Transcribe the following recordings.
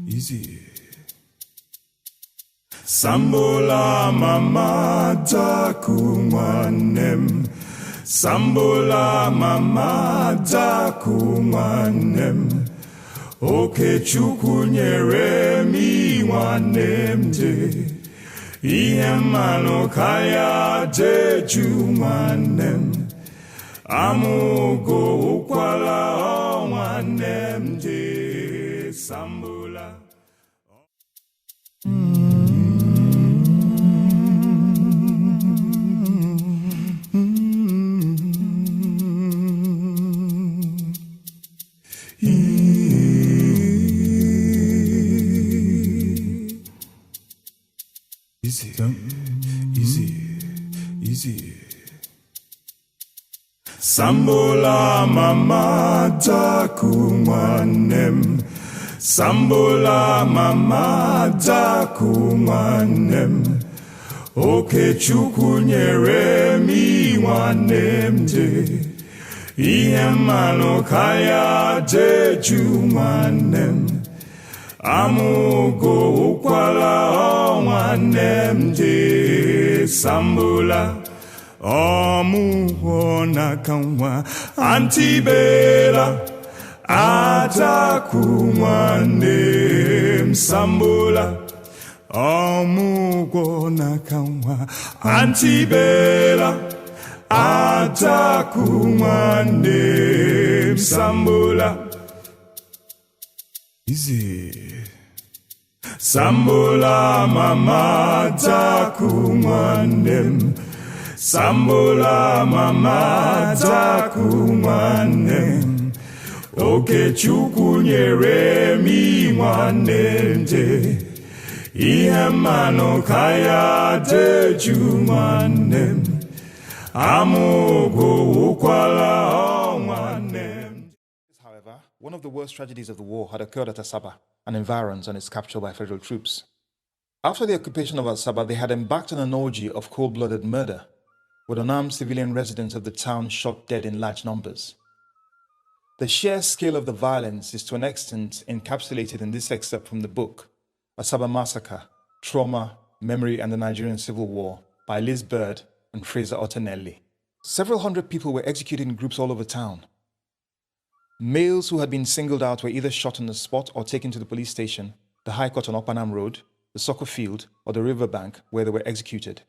easy. Sambola mama taku nwannem, sambola mama taku nwannem, oke chukwu nyere mi nwannem je, ihe mmanụ kaya jeju nwannem, amugo ukwala nwannem je, sambola. Easy. Sambola mama taku nwannem, sambola mama taku nwannem, oke chukwu nyere mi nwannem je, ihe mmanụ kaya jeju nwannem, amugo ukwala nwannem je, sambola. Omugo nakanwa antibela ataku nwannem, sambola. Omugo nakanwa antibela ataku nwannem, sambola. Easy. Sambola mama taku nwannem, sambola mama taku nwannem, oke chukwu nyere mi nwannem je, ihe mmanụ kaya jeju nwannem, amugo ukwala nwannem. However, one of the worst tragedies of the war had occurred at Asaba and environs on its capture by federal troops. After the occupation of Asaba, they had embarked on an orgy of cold-blooded murder, with unarmed civilian residents of the town shot dead in large numbers. The sheer scale of the violence is to an extent encapsulated in this excerpt from the book, Asaba Massacre, Trauma, Memory and the Nigerian Civil War by Liz Bird and Fraser Ottanelli. Several hundred people were executed in groups all over town. Males who had been singled out were either shot on the spot or taken to the police station, the High Court on Oppanam Road, the soccer field, or the riverbank where they were executed.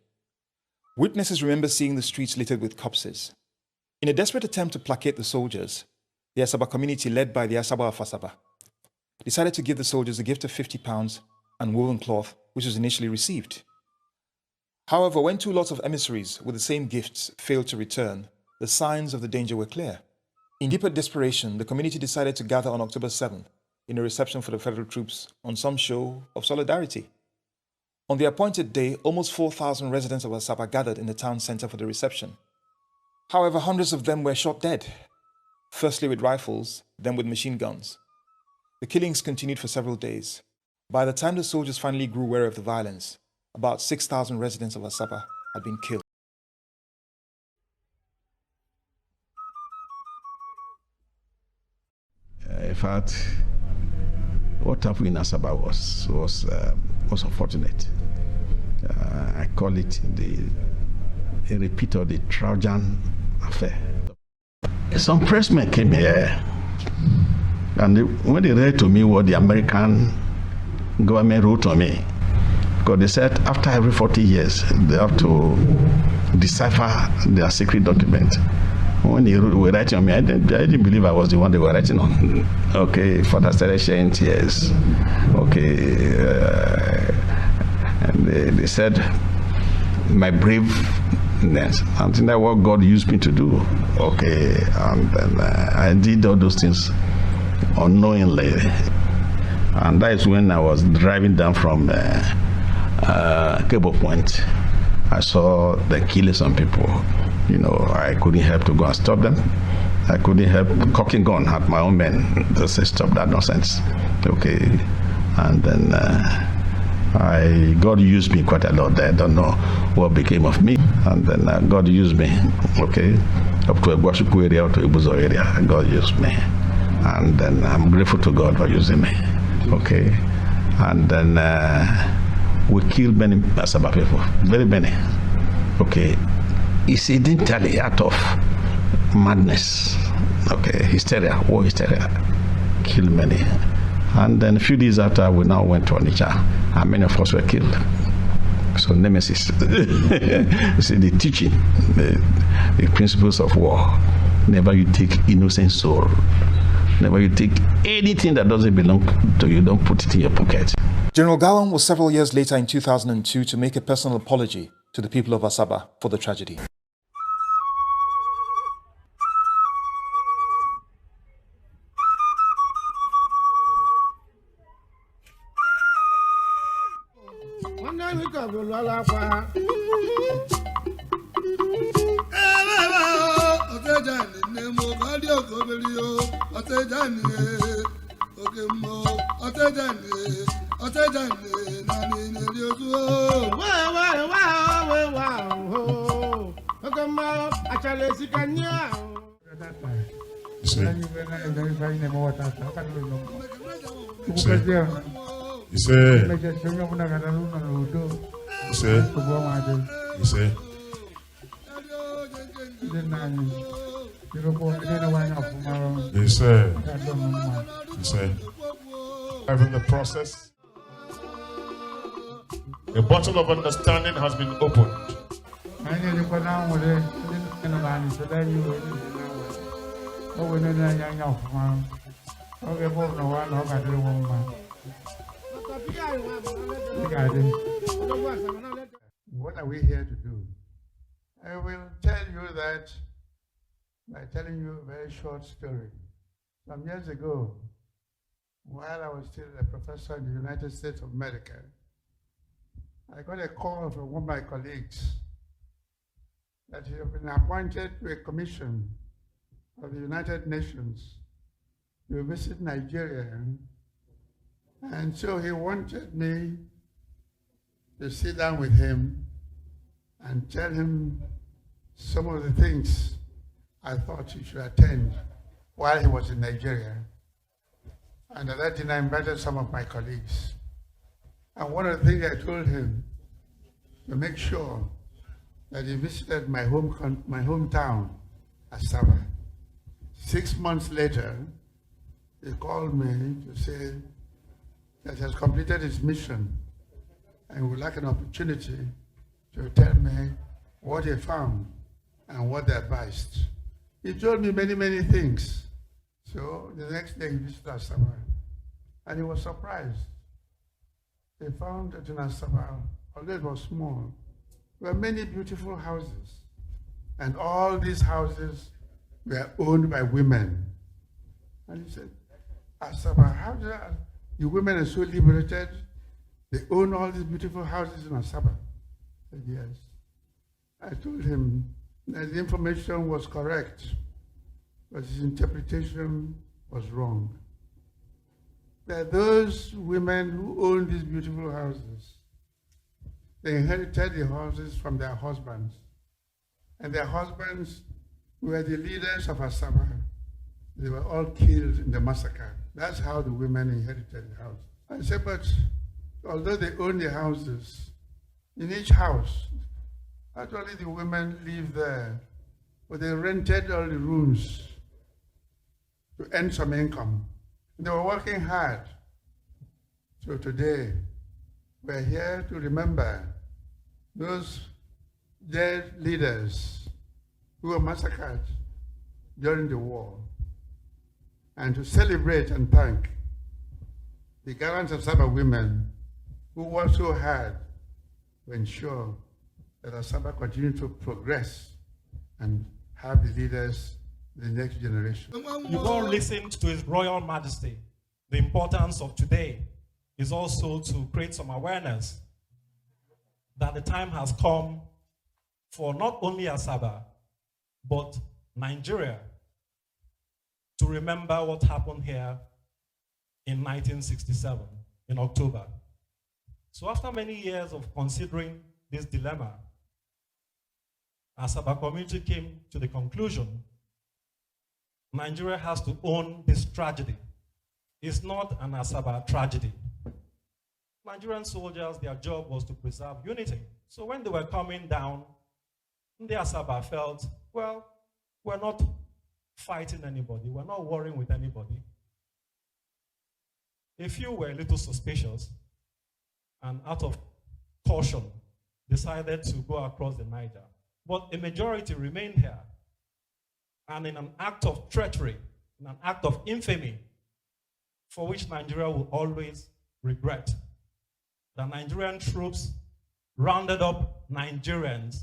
Witnesses remember seeing the streets littered with corpses. In a desperate attempt to placate the soldiers, the Asaba community, led by the Asaba of Asaba, decided to give the soldiers a gift of £50 and woven cloth, which was initially received. However, when two lots of emissaries with the same gifts failed to return, the signs of the danger were clear. In deeper desperation, the community decided to gather on October 7th in a reception for the federal troops on some show of solidarity. On the appointed day, almost 4,000 residents of Asaba gathered in the town center for the reception. However, hundreds of them were shot dead, firstly with rifles, then with machine guns. The killings continued for several days. By the time the soldiers finally grew wary of the violence, about 6,000 residents of Asaba had been killed. In fact, what happened in Asaba was unfortunate. I call it a repeat of the Trojan affair. Some pressmen came here, and when they read to me what the American government wrote to me, because they said after every 40 years they have to decipher their secret document. When they were writing on me, I didn't believe I was the one they were writing on. Okay, father started sharing tears. Okay, and they said my braveness, something that what God used me to do. Okay, and then I did all those things unknowingly, and that is when I was driving down from Cable Point. I saw them killing some people. You know, I couldn't help to go and stop them. I couldn't help cocking gun at my own men. They said, stop that nonsense. Okay. And then God used me quite a lot there. I don't know what became of me. And then God used me, okay, up to a Guashuku area, up to a Ibuzo area. God used me. And then I'm grateful to God for using me. Okay. And then we killed many Asaba people, very many. Okay. It's initially out of madness. Okay. Hysteria, war hysteria. Killed many. And then a few days after, we now went to Onitsha, and many of us were killed. So nemesis. You see, the teaching, the principles of war. Never you take innocent soul. Never you take anything that doesn't belong to you, don't put it in your pocket. General Gowon was several years later in 2002 to make a personal apology to the people of Asaba for the tragedy. In the process, a bottle of understanding has been opened. What are we here to do? I will tell you that by telling you a very short story. Some years ago, while I was still a professor in the United States of America, I got a call from one of my colleagues that he had been appointed to a commission of the United Nations to visit Nigeria. And so he wanted me to sit down with him and tell him some of the things I thought he should attend while he was in Nigeria. And at that time, I invited some of my colleagues. And one of the things I told him, to make sure that he visited my hometown, Asaba. 6 months later, he called me to say that he has completed his mission and would like an opportunity to tell me what he found and what they advised. He told me many, many things. So the next day he visited Asaba, and he was surprised. He found that in Asaba, although it was small, there were many beautiful houses, and all these houses were owned by women. And he said, Asaba, how do you women are so liberated? They own all these beautiful houses in Asaba. I said, yes. I told him that the information was correct, but his interpretation was wrong. That those women who own these beautiful houses, they inherited the houses from their husbands. And their husbands were the leaders of Asaba. They were all killed in the massacre. That's how the women inherited the house. I said, but although they own the houses, in each house, not only the women live there, but they rented all the rooms to earn some income. They were working hard. So today, we're here to remember those dead leaders who were massacred during the war, and to celebrate and thank the gallant Asaba women who worked so hard to ensure that Asaba continued to progress and have the leaders in the next generation. You've all listened to His Royal Majesty. The importance of today is also to create some awareness that the time has come for not only Asaba, but Nigeria to remember what happened here in 1967, in October. So after many years of considering this dilemma, Asaba community came to the conclusion Nigeria has to own this tragedy. It's not an Asaba tragedy. Nigerian soldiers, their job was to preserve unity. So when they were coming down, the Asaba felt, well, we're not fighting anybody. We're not warring with anybody. A few were a little suspicious and out of caution decided to go across the Niger. But a majority remained here. And in an act of treachery, in an act of infamy, for which Nigeria will always regret, the Nigerian troops rounded up Nigerians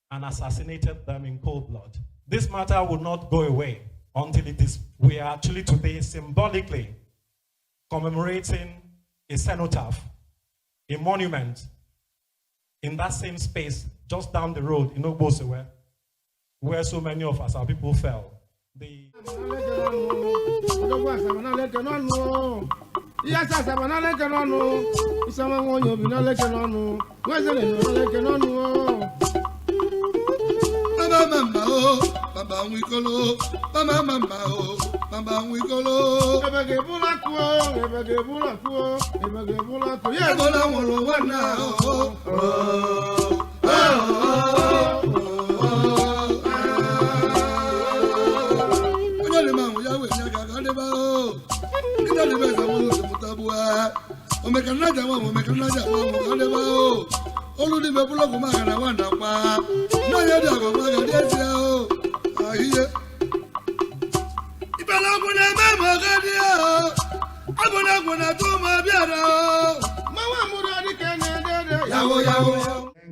and assassinated them in cold blood. This matter will not go away until we are actually today symbolically commemorating a cenotaph, a monument in that same space just down the road in Ogbosewe, where so many of us, our people, fell. The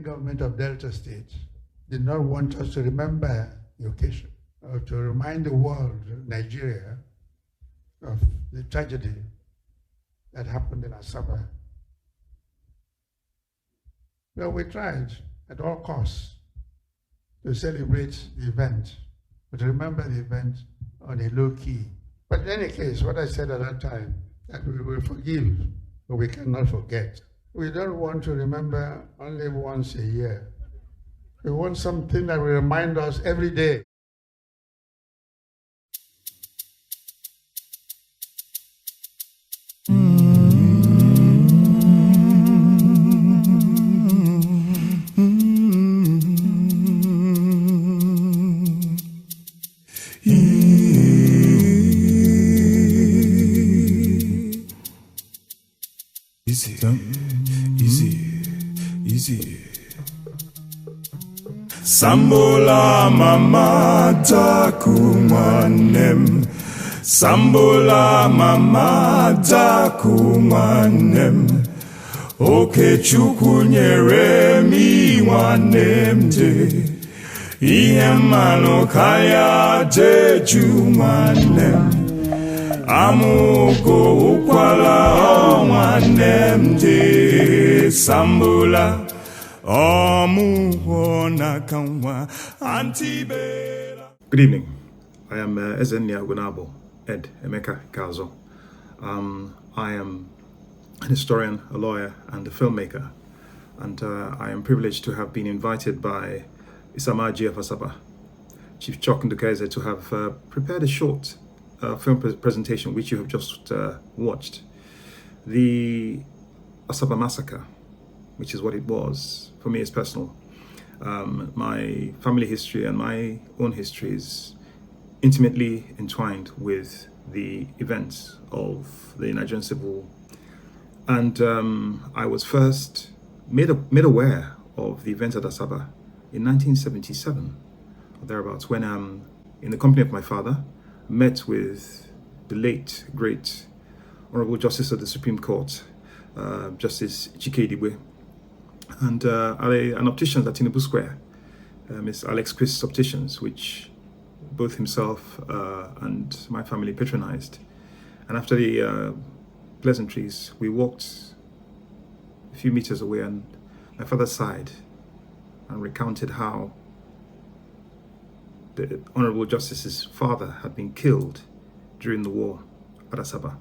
government of Delta State did not want us to remember the occasion, or to remind the world, Nigeria, of the tragedy that happened in Asaba. Well, we tried at all costs to celebrate the event, but to remember the event on a low key. But in any case, what I said at that time, that we will forgive, but we cannot forget. We don't want to remember only once a year. We want something that will remind us every day. Easy. Sambola mama taku nwannem. Sambola mama taku nwannem. Okechukwu nyere mi nwannem je. Ihe mmanụ kaya jeju nwannem. Amugo ukwala nwannem je. Sambola Good evening. I am Ezenia Gunabo, Ed Emeka Kazo. I am an historian, a lawyer, and a filmmaker. And I am privileged to have been invited by Isamaji of Asaba, Chief Chok Ndukeze, to have prepared a short film presentation which you have just watched. The Asaba Massacre, which is what it was. For me, it's personal. My family history and my own history is intimately entwined with the events of the Nigerian Civil War. And I was first made aware of the events at Asaba in 1977, or thereabouts, when in the company of my father, met with the late, great Honorable Justice of the Supreme Court, Justice Chike Dibwe, and an optician at Tinubu Square, Miss Alex Chris Opticians, which both himself and my family patronized. And after the pleasantries, we walked a few meters away, and my father sighed and recounted how the Honorable Justice's father had been killed during the war at Asaba,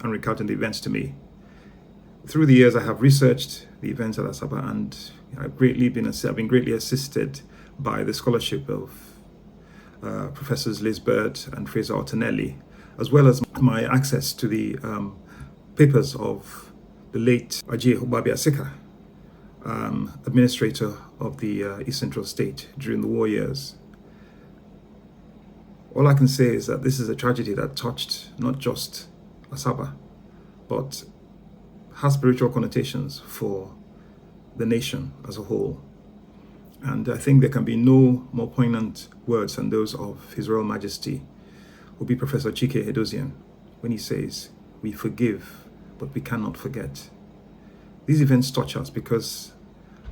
and recounting the events to me. Through the years, I have researched the events at Asaba, and I've been greatly assisted by the scholarship of Professors Liz Bird and Fraser Ottanelli, as well as my access to the papers of the late Asaba Massacre, administrator of the East Central State during the war years. All I can say is that this is a tragedy that touched not just Asaba, but has spiritual connotations for the nation as a whole. And I think there can be no more poignant words than those of His Royal Majesty, who be Professor Chike Edozian, when he says, "We forgive, but we cannot forget." These events touch us because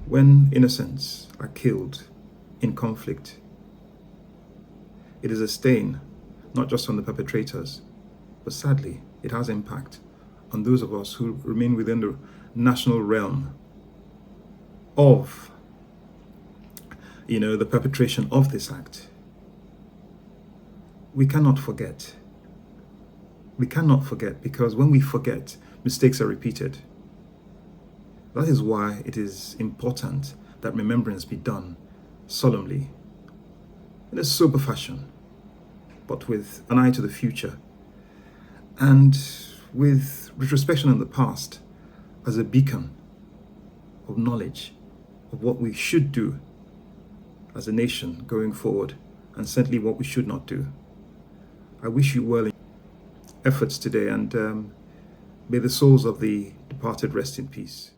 when innocents are killed in conflict, it is a stain, not just on the perpetrators, but sadly, it has impact on those of us who remain within the national realm of, the perpetration of this act. We cannot forget. We cannot forget because when we forget, mistakes are repeated. That is why it is important that remembrance be done solemnly, in a sober fashion, but with an eye to the future, and with retrospection on the past as a beacon of knowledge of what we should do as a nation going forward, and certainly what we should not do. I wish you well in efforts today, and may the souls of the departed rest in peace.